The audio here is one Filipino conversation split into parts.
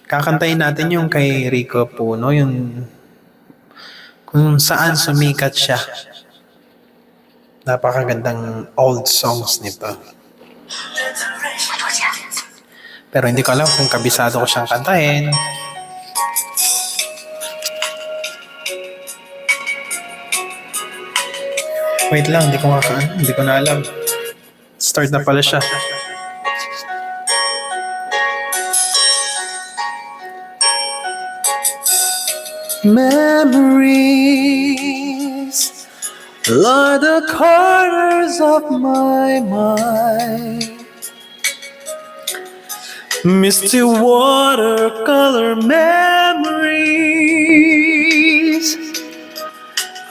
Kakantayin natin yung kay Rico Puno, yung kung saan sumikat siya. Napakagandang old songs nito. Pero hindi ko alam kung kabisado ko siyang kantahin. Wait lang, hindi ko na alam. Start na pala siya. Memories lie the corners of my mind. Misty watercolor memories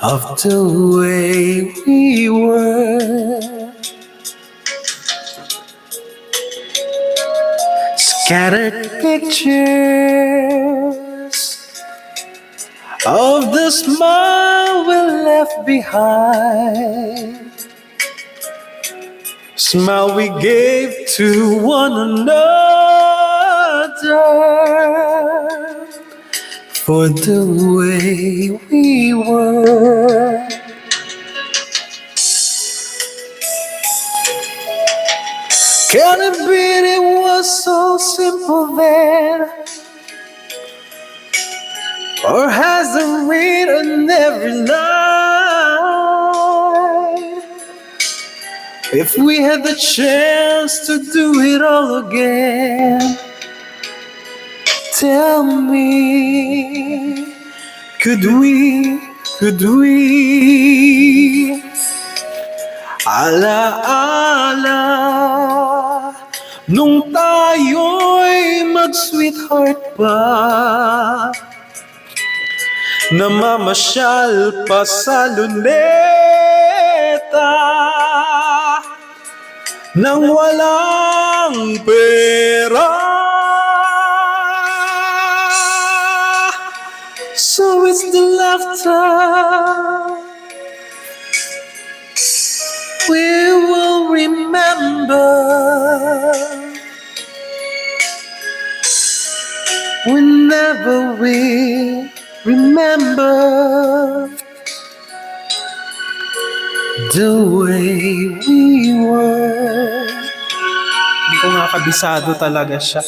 of the way we were. Scattered pictures of the smile we left behind. Smile we gave to one another for the way we were. Can it be it was so simple then? Or has it written every line? If we had the chance to do it all again, tell me, could we ala-ala nung tayo'y mag-sweetheart pa, namamasyal pa sa luneta nang walang pera. So it's the laughter we will remember whenever we remember the way we were. Hindi ko nga kabisado talaga siya.